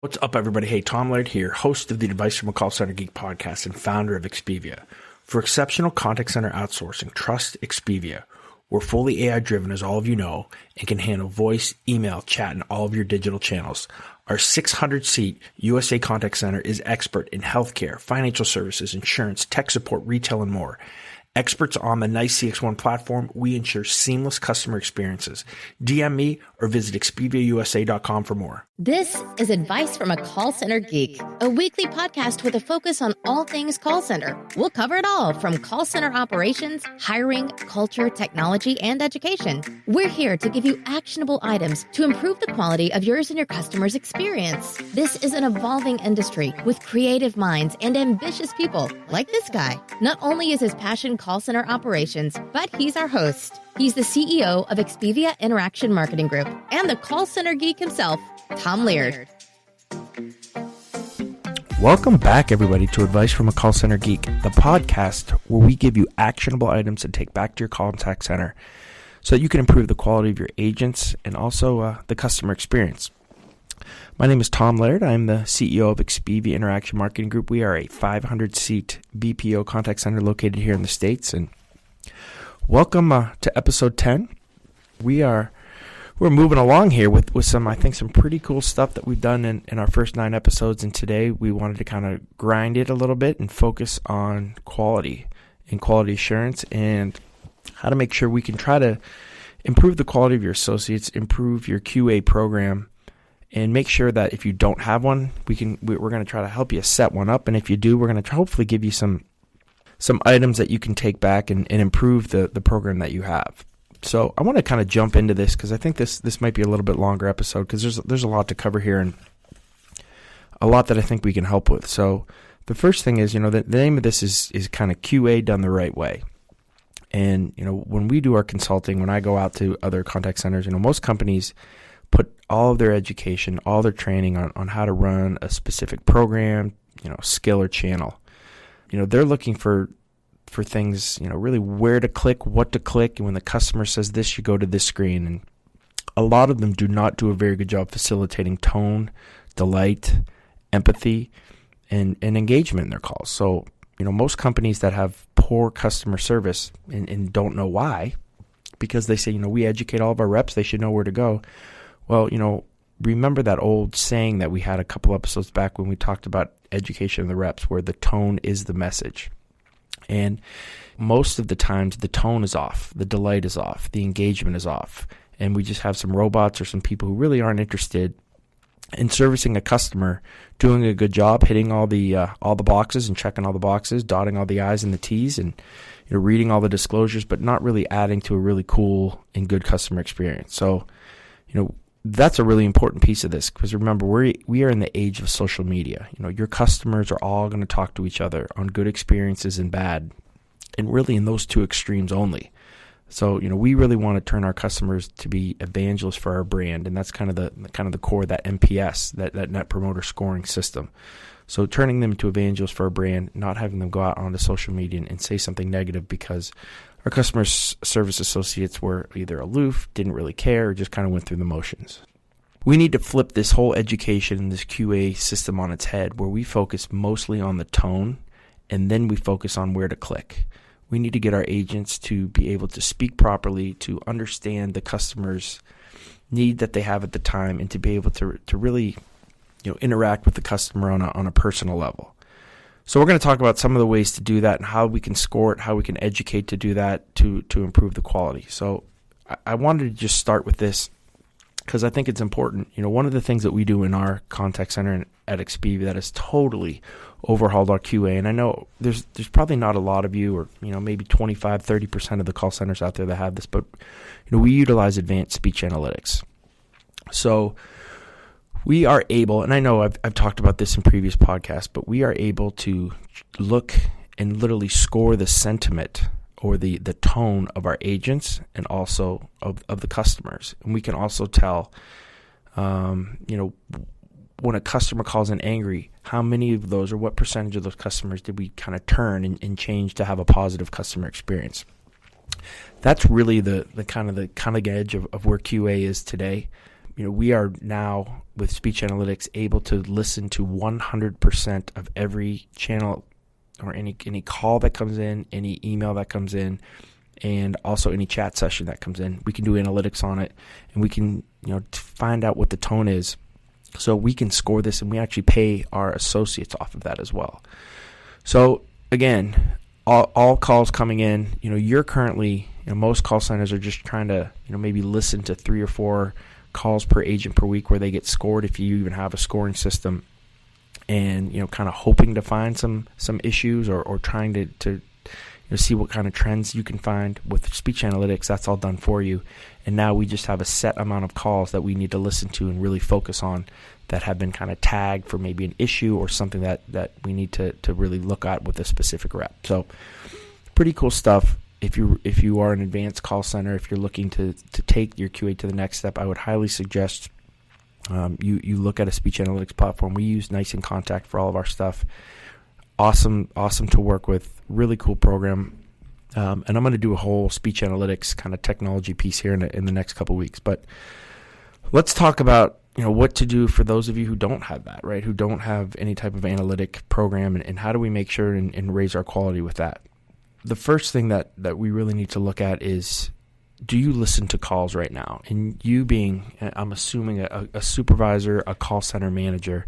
What's up, everybody? Hey, Tom Laird here, host of the Advice from a Call Center Geek podcast and founder of Expedia. For exceptional contact center outsourcing, trust Expedia. We're fully AI-driven, as all of you know, and can handle voice, email, chat, and all of your digital channels. Our 600-seat USA contact center is expert in healthcare, financial services, insurance, tech support, retail, and more. Experts on the NICE CX1 platform, we ensure seamless customer experiences. DM me or visit expediausa.com for more. This is Advice from a Call Center Geek, a weekly podcast with a focus on all things call center. We'll cover it all from call center operations, hiring, culture, technology, and education. We're here to give you actionable items to improve the quality of yours and your customers' experience. This is an evolving industry with creative minds and ambitious people like this guy. Not only is his passion call center operations, but he's our host. He's the CEO of Expedia Interaction Marketing Group and the Call Center Geek himself, Tom Laird. Welcome back, everybody, to Advice from a Call Center Geek, the podcast where we give you actionable items to take back to your contact center so that you can improve the quality of your agents and also the customer experience. My name is Tom Laird. I'm the CEO of Expedia Interaction Marketing Group. We are a 500-seat BPO contact center located here in the States. And welcome to episode 10. We're moving along here with some, I think, some pretty cool stuff that we've done in our first 9 episodes. And today we wanted to kind of grind it a little bit and focus on quality and quality assurance and how to make sure we can try to improve the quality of your associates, improve your QA program, and make sure that if you don't have one, we're going to try to help you set one up. And if you do, we're going to hopefully give you some items that you can take back and improve the program that you have. So I want to kind of jump into this because I think this might be a little bit longer episode because there's a lot to cover here and a lot that I think we can help with. So the first thing is, the name of this is kind of QA done the right way. And, when we do our consulting, when I go out to other contact centers, most companies put all of their education, all their training on how to run a specific program, skill or channel. They're looking for things, really where to click, what to click. And when the customer says this, you go to this screen. And a lot of them do not do a very good job facilitating tone, delight, empathy, and engagement in their calls. So, most companies that have poor customer service and don't know why, because they say, we educate all of our reps, they should know where to go. Well, remember that old saying that we had a couple episodes back when we talked about education of the reps, where the tone is the message. And most of the times the tone is off, the delight is off, the engagement is off, and we just have some robots or some people who really aren't interested in servicing a customer, doing a good job, hitting all the boxes and checking all the boxes, dotting all the I's and the T's, and reading all the disclosures, but not really adding to a really cool and good customer experience. So, that's a really important piece of this because remember, we are in the age of social media. Your customers are all going to talk to each other on good experiences and bad, and really in those two extremes only. So, we really want to turn our customers to be evangelists for our brand, and that's kind of the core of that NPS, that Net Promoter Scoring system. So, turning them into evangelists for our brand, not having them go out onto social media and say something negative because our customer service associates were either aloof, didn't really care, or just kind of went through the motions. We need to flip this whole education and this QA system on its head, where we focus mostly on the tone, and then we focus on where to click. We need to get our agents to be able to speak properly, to understand the customer's need that they have at the time, and to be able to really interact with the customer on a personal level. So we're going to talk about some of the ways to do that and how we can score it, how we can educate to do that to improve the quality. So I wanted to just start with this because I think it's important. One of the things that we do in our contact center at Expedia that has totally overhauled our QA, and I know there's probably not a lot of you, or maybe 25, 30% of the call centers out there that have this, but we utilize advanced speech analytics. So we are able, and I know I've talked about this in previous podcasts, but we are able to look and literally score the sentiment or the tone of our agents and also of the customers. And we can also tell, when a customer calls in angry, how many of those or what percentage of those customers did we kind of turn and change to have a positive customer experience. That's really the kind of edge of where QA is today. we are now with speech analytics able to listen to 100% of every channel or any call that comes in, any email that comes in, and also any chat session that comes in. We can do analytics on it, and we can find out what the tone is, so we can score this, and we actually pay our associates off of that as well. So again, all calls coming in, you're currently, most call centers are just trying to maybe listen to 3 or 4 calls per agent per week where they get scored, if you even have a scoring system, and kind of hoping to find some issues or trying to see what kind of trends you can find. With speech analytics, that's all done for you, and now we just have a set amount of calls that we need to listen to and really focus on that have been kind of tagged for maybe an issue or something that we need to really look at with a specific rep. So pretty cool stuff. If you are an advanced call center, if you're looking to take your QA to the next step, I would highly suggest you look at a speech analytics platform. We use Nice in Contact for all of our stuff. Awesome to work with. Really cool program. And I'm going to do a whole speech analytics kind of technology piece here in the next couple of weeks. But let's talk about what to do for those of you who don't have that, right? Who don't have any type of analytic program, and how do we make sure and raise our quality with that? The first thing that we really need to look at is, do you listen to calls right now? And you being, I'm assuming, a supervisor, a call center manager,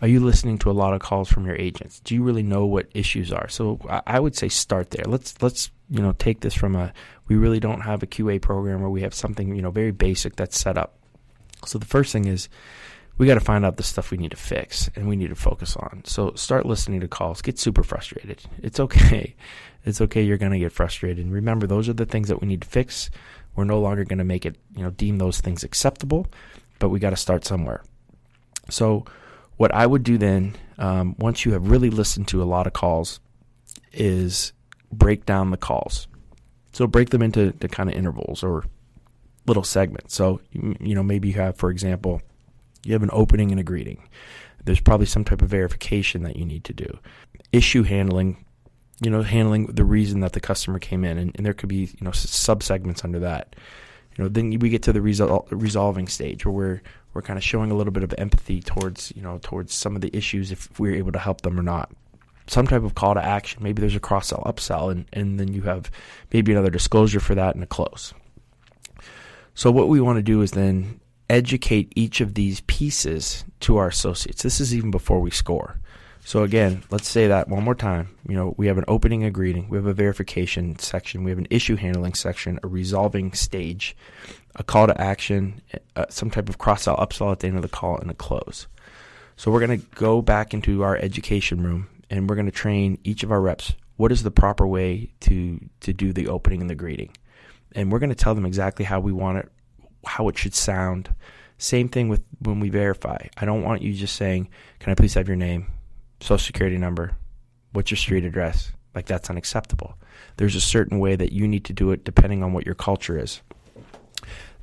are you listening to a lot of calls from your agents? Do you really know what issues are? So I would say start there. Let's take this from we really don't have a QA program, or we have something very basic that's set up. So the first thing is, we got to find out the stuff we need to fix and we need to focus on. So start listening to calls. Get super frustrated. It's okay. It's okay. You're going to get frustrated. And remember, those are the things that we need to fix. We're no longer going to make it, deem those things acceptable, but we got to start somewhere. So what I would do then, once you have really listened to a lot of calls, is break down the calls. So break them into the kind of intervals or little segments. So, maybe you have, for example, you have an opening and a greeting. There's probably some type of verification that you need to do. Issue handling, handling the reason that the customer came in, and there could be, sub-segments under that. Then we get to the resolving stage, where we're kind of showing a little bit of empathy towards some of the issues, if we're able to help them or not. Some type of call to action. Maybe there's a cross-sell, upsell, and then you have maybe another disclosure for that and a close. So what we want to do is then educate each of these pieces to our associates. This is even before we score. So again, let's say that one more time. We have an opening and greeting. We have a verification section. We have an issue handling section, a resolving stage, a call to action, some type of cross-sell, upsell at the end of the call, and a close. So we're going to go back into our education room, and we're going to train each of our reps. What is the proper way to do the opening and the greeting? And we're going to tell them exactly how we want it, how it should sound. Same thing with when we verify. I don't want you just saying, "Can I please have your name, social security number, what's your street address?" Like, that's unacceptable. There's a certain way that you need to do it depending on what your culture is.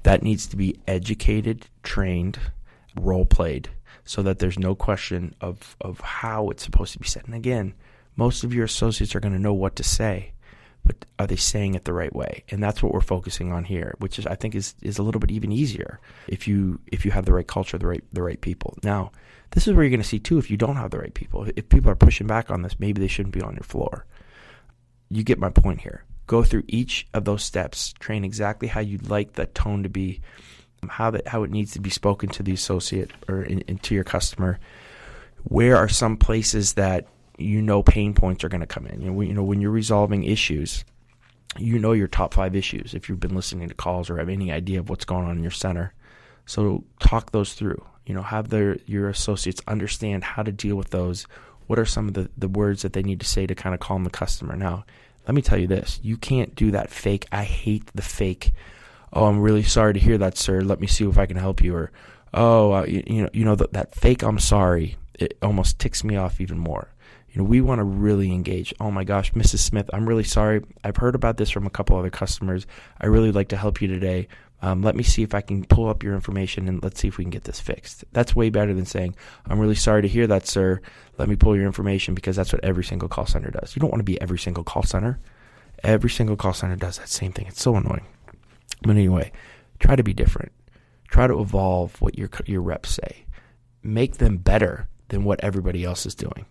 That needs to be educated, trained, role played, so that there's no question of how it's supposed to be said. And again, most of your associates are going to know what to say, but are they saying it the right way? And that's what we're focusing on here, which is, I think, is a little bit even easier if you have the right culture, the right people. Now, this is where you're going to see too, if you don't have the right people. If people are pushing back on this, maybe they shouldn't be on your floor. You get my point here. Go through each of those steps, train exactly how you'd like that tone to be, how it needs to be spoken to the associate or to your customer. Where are some places that pain points are going to come in? When you're resolving issues, your top 5 issues, if you've been listening to calls or have any idea of what's going on in your center. So talk those through. Have your associates understand how to deal with those. What are some of the words that they need to say to kind of calm the customer? Now, let me tell you this. You can't do that fake. I hate the fake. "Oh, I'm really sorry to hear that, sir. Let me see if I can help you." Or, that fake "I'm sorry," it almost ticks me off even more. We want to really engage. "Oh my gosh, Mrs. Smith, I'm really sorry. I've heard about this from a couple other customers. I really like to help you today. Let me see if I can pull up your information and let's see if we can get this fixed." That's way better than saying, "I'm really sorry to hear that, sir. Let me pull your information," because that's what every single call center does. You don't want to be every single call center. Every single call center does that same thing. It's so annoying. But anyway, try to be different. Try to evolve what your reps say. Make them better than what everybody else is doing.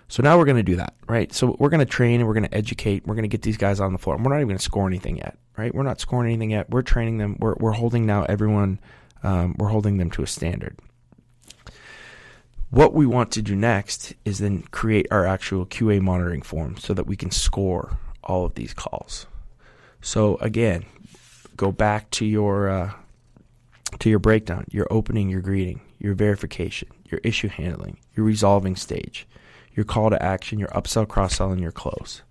So now we're going to do that, right? So we're going to train and we're going to educate. We're going to get these guys on the floor. And we're not even going to score anything yet, right? We're not scoring anything yet. We're training them. We're holding now everyone. We're holding them to a standard. What we want to do next is then create our actual QA monitoring form so that we can score all of these calls. So again, go back to your breakdown, your opening, your greeting, your verification, your issue handling, your resolving stage, your call to action, your upsell, cross-sell, and your close.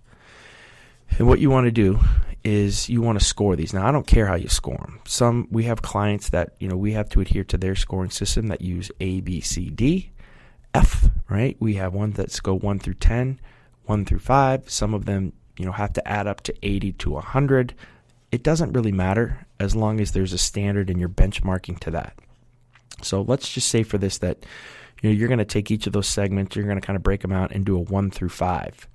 And what you want to do is you want to score these. Now, I don't care how you score them. We have clients that, we have to adhere to their scoring system that use A, B, C, D, F, right? We have ones that go 1 through 10, 1 through 5. Some of them, have to add up to 80 to 100. It doesn't really matter as long as there's a standard and you're benchmarking to that. So let's just say for this that you're going to take each of those segments, you're going to kind of break them out and do a 1 through 5.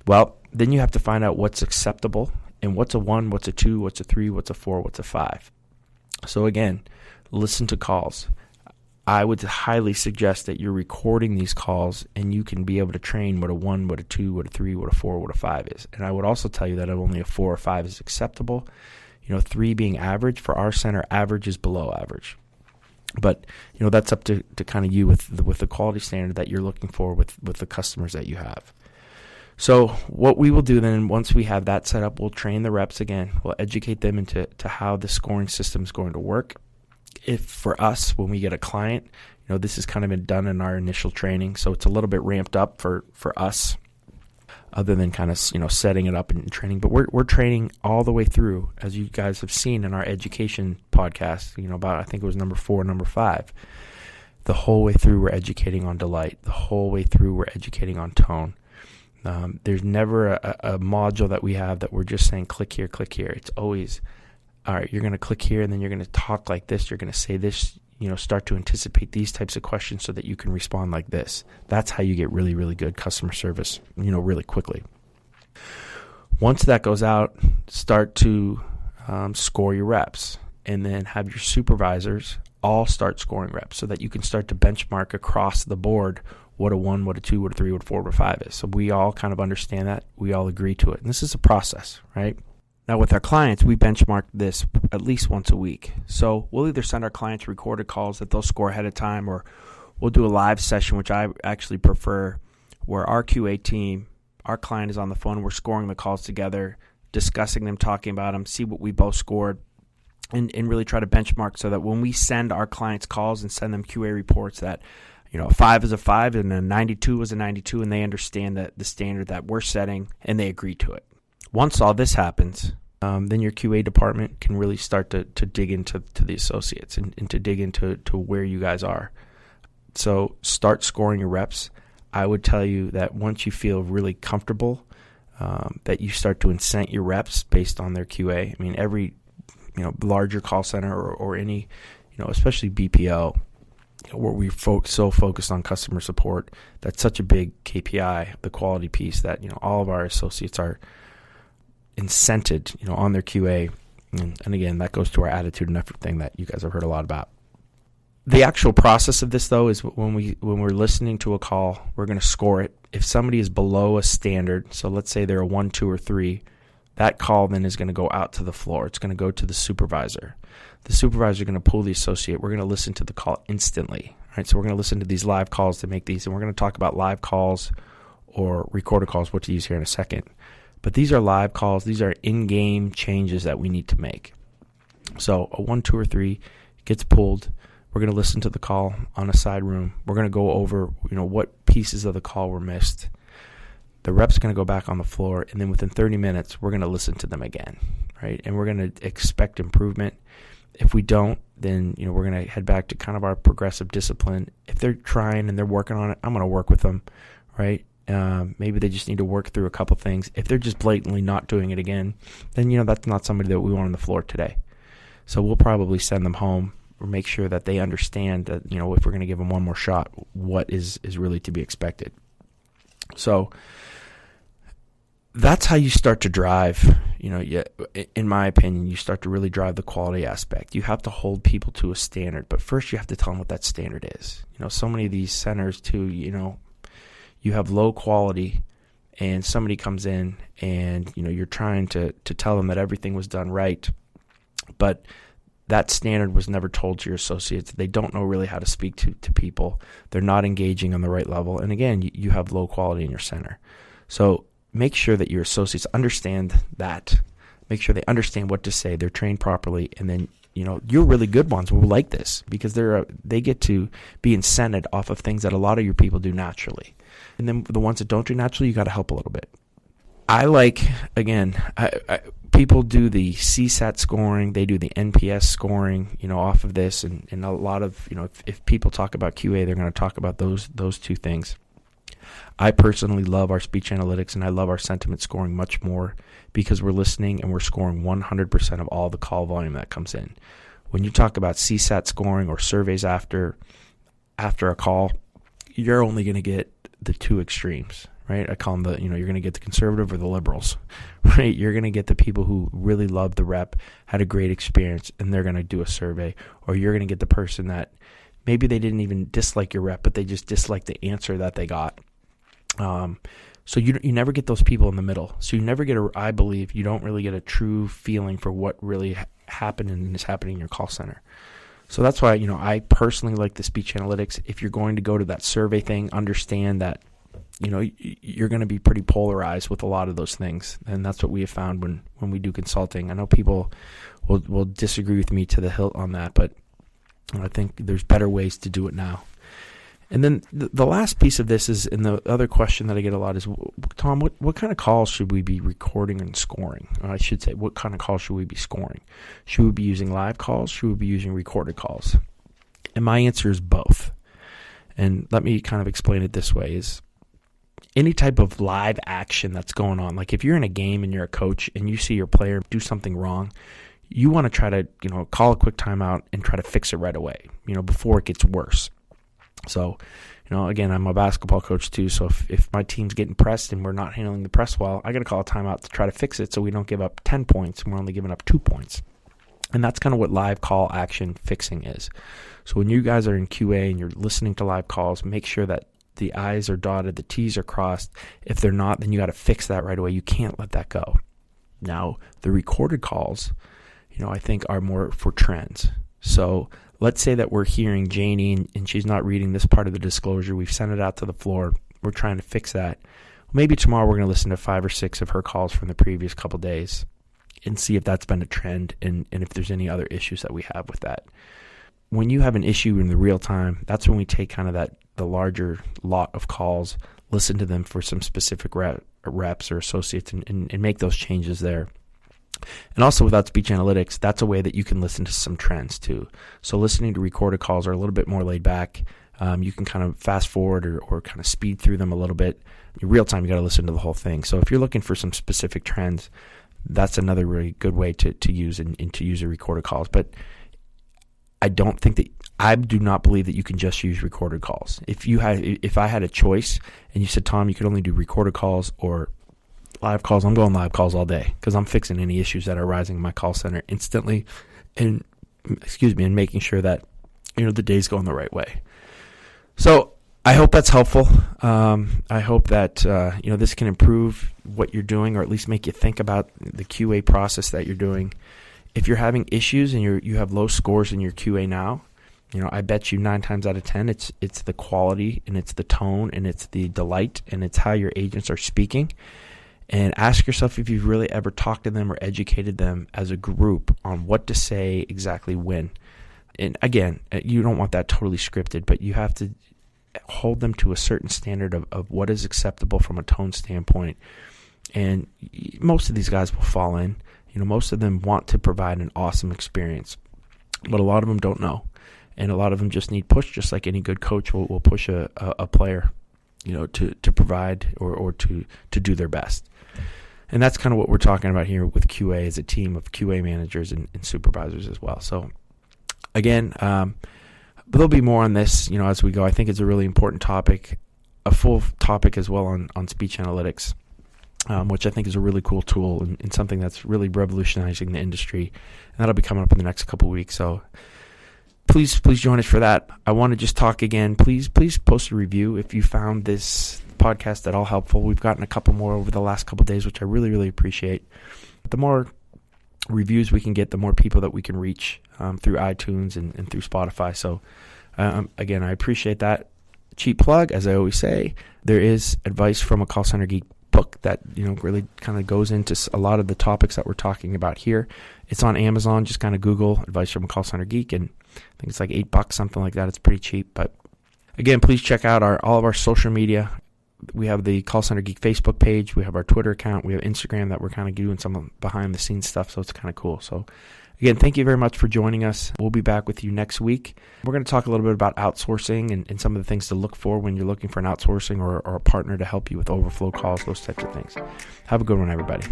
Well, then you have to find out what's acceptable and what's a 1, what's a 2, what's a 3, what's a 4, what's a 5. So again, listen to calls. I would highly suggest that you're recording these calls and you can be able to train what a 1, what a 2, what a 3, what a 4, what a 5 is. And I would also tell you that only a 4 or 5 is acceptable. 3 being average. For our center, average is below average. But, that's up to kind of you with the quality standard that you're looking for with the customers that you have. So what we will do then, once we have that set up, we'll train the reps again. We'll educate them into how the scoring system is going to work. If for us, when we get a client, this has kind of been done in our initial training, so it's a little bit ramped up for us, other than kind of setting it up and training. But we're training all the way through, as you guys have seen in our education podcast. About I think it was number 4, number 5. The whole way through, we're educating on delight. The whole way through, we're educating on tone. There's never a module that we have that we're just saying click here, click here. It's always, all right, you're going to click here and then you're going to talk like this. You're going to say this, start to anticipate these types of questions so that you can respond like this. That's how you get really, really good customer service, really quickly. Once that goes out, start to score your reps and then have your supervisors all start scoring reps so that you can start to benchmark across the board what a 1, what a 2, what a 3, what a 4, what a 5 is. So we all kind of understand that. We all agree to it. And this is a process, right? Now, with our clients, we benchmark this at least once a week. So we'll either send our clients recorded calls that they'll score ahead of time, or we'll do a live session, which I actually prefer, where our QA team, our client is on the phone, we're scoring the calls together, discussing them, talking about them, see what we both scored, and really try to benchmark so that when we send our clients calls and send them QA reports that, a 5 is a 5 and a 92 is a 92, and they understand that the standard that we're setting and they agree to it. Once all this happens, then your QA department can really start to dig into the associates and to dig into where you guys are. So start scoring your reps. I would tell you that once you feel really comfortable, that you start to incent your reps based on their QA. I mean, every larger call center or any, especially BPO, where we so focused on customer support, that's such a big KPI, the quality piece, that all of our associates are incented, on their QA, and again, that goes to our attitude and effort thing that you guys have heard a lot about. The actual process of this, though, is when we're listening to a call, we're going to score it. If somebody is below a standard, so let's say they're a 1, 2, or 3, that call then is going to go out to the floor. It's going to go to the supervisor. The supervisor is going to pull the associate. We're going to listen to the call instantly. Right? So we're going to listen to these live calls to make these, and we're going to talk about live calls or recorded calls, what to use here in a second. But these are live calls. These are in-game changes that we need to make. So a 1, 2, or 3 gets pulled. We're going to listen to the call on a side room. We're going to go over, what pieces of the call were missed. The rep's going to go back on the floor, and then within 30 minutes, we're going to listen to them again, right? And we're going to expect improvement. If we don't, then we're going to head back to kind of our progressive discipline. If they're trying and they're working on it, I'm going to work with them, right? Maybe they just need to work through a couple things. If they're just blatantly not doing it again, then that's not somebody that we want on the floor today. So we'll probably send them home or make sure that they understand that if we're going to give them one more shot, what is really to be expected. So that's how you start to drive, in my opinion, you start to really drive the quality aspect. You have to hold people to a standard, but first you have to tell them what that standard is. So many of these centers too, you have low quality and somebody comes in and, you're trying to tell them that everything was done right, but that standard was never told to your associates. They don't know really how to speak to people. They're not engaging on the right level. And again, you have low quality in your center. So make sure that your associates understand that. Make sure they understand what to say. They're trained properly. And then, your really good ones will like this because they get to be incented off of things that a lot of your people do naturally. And then the ones that don't do naturally, you got to help a little bit. People do the CSAT scoring. They do the NPS scoring, off of this. And a lot of, if people talk about QA, they're going to talk about those two things. I personally love our speech analytics and I love our sentiment scoring much more because we're listening and we're scoring 100% of all the call volume that comes in. When you talk about CSAT scoring or surveys after a call, you're only going to get the two extremes, right? I call them you're going to get the conservative or the liberals, right? You're going to get the people who really love the rep, had a great experience, and they're going to do a survey. Or you're going to get the person that maybe they didn't even dislike your rep, but they just disliked the answer that they got. So you never get those people in the middle. So you never get I believe you don't really get a true feeling for what really happened and is happening in your call center. So that's why, I personally like the speech analytics. If you're going to go to that survey thing, understand that, you're going to be pretty polarized with a lot of those things. And that's what we have found when we do consulting. I know people will disagree with me to the hilt on that, but I think there's better ways to do it now. And then the last piece of this is, and the other question that I get a lot is, Tom, what kind of calls should we be recording and scoring? Or I should say, what kind of calls should we be scoring? Should we be using live calls? Should we be using recorded calls? And my answer is both. And let me kind of explain it this way is, any type of live action that's going on, like if you're in a game and you're a coach and you see your player do something wrong, you want to try to, call a quick timeout and try to fix it right away, before it gets worse. So, again, I'm a basketball coach too. So if my team's getting pressed and we're not handling the press well, I got to call a timeout to try to fix it so we don't give up 10 points and we're only giving up 2 points. And that's kind of what live call action fixing is. So when you guys are in QA and you're listening to live calls, make sure that the I's are dotted, the T's are crossed. If they're not, then you got to fix that right away. You can't let that go. Now, the recorded calls, I think are more for trends. So let's say that we're hearing Janie and she's not reading this part of the disclosure. We've sent it out to the floor. We're trying to fix that. Maybe tomorrow we're going to listen to 5 or 6 of her calls from the previous couple days and see if that's been a trend and if there's any other issues that we have with that. When you have an issue in the real time, that's when we take kind of the larger lot of calls, listen to them for some specific reps or associates and make those changes there. And also without speech analytics, that's a way that you can listen to some trends too. So listening to recorded calls are a little bit more laid back. You can kind of fast forward or kind of speed through them a little bit. In real time, you got to listen to the whole thing. So if you're looking for some specific trends, that's another really good way to use and to use the recorded calls. But I do not believe that you can just use recorded calls. If I had a choice and you said, Tom, you could only do recorded calls or live calls, I'm going live calls all day because I'm fixing any issues that are arising in my call center instantly and making sure that, the day's going the right way. So I hope that's helpful. I hope that, this can improve what you're doing or at least make you think about the QA process that you're doing. If you're having issues and you have low scores in your QA now, I bet you 9 times out of 10, it's the quality and it's the tone and it's the delight and it's how your agents are speaking. And ask yourself if you've really ever talked to them or educated them as a group on what to say exactly when. And again, you don't want that totally scripted, but you have to hold them to a certain standard of what is acceptable from a tone standpoint. And most of these guys will fall in. Most of them want to provide an awesome experience, but a lot of them don't know. And a lot of them just need push, just like any good coach will push a player, to provide or to do their best. And that's kind of what we're talking about here with QA as a team of QA managers and supervisors as well. So again, there'll be more on this, as we go. I think it's a really important topic, a full topic as well on speech analytics. which I think is a really cool tool and something that's really revolutionizing the industry. And that'll be coming up in the next couple of weeks. So please join us for that. I want to just talk again. Please post a review if you found this podcast at all helpful. We've gotten a couple more over the last couple of days, which I really, really appreciate. The more reviews we can get, the more people that we can reach through iTunes and through Spotify. So again, I appreciate that. Cheap plug, as I always say, there is Advice from a Call Center Geek book that really kind of goes into a lot of the topics that we're talking about here. It's on Amazon. Just kind of Google Advice from a Call Center Geek, and I think it's like $8, something like that. It's pretty cheap. But again, please check out all of our social media. We have the Call Center Geek Facebook page. We have our Twitter account. We have Instagram that we're kind of doing some behind the scenes stuff. So it's kind of cool. So again, thank you very much for joining us. We'll be back with you next week. We're going to talk a little bit about outsourcing and some of the things to look for when you're looking for an outsourcing or a partner to help you with overflow calls, those types of things. Have a good one, everybody.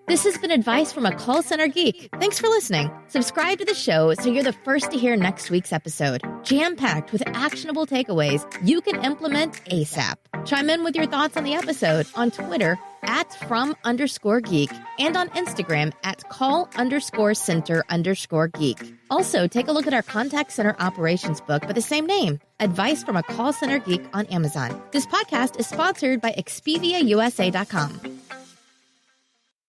This has been Advice from a Call Center Geek. Thanks for listening. Subscribe to the show so you're the first to hear next week's episode. Jam-packed with actionable takeaways you can implement ASAP. Chime in with your thoughts on the episode on Twitter @from_geek and on Instagram @call_center_geek. Also, take a look at our contact center operations book by the same name, Advice from a Call Center Geek on Amazon. This podcast is sponsored by ExpediaUSA.com.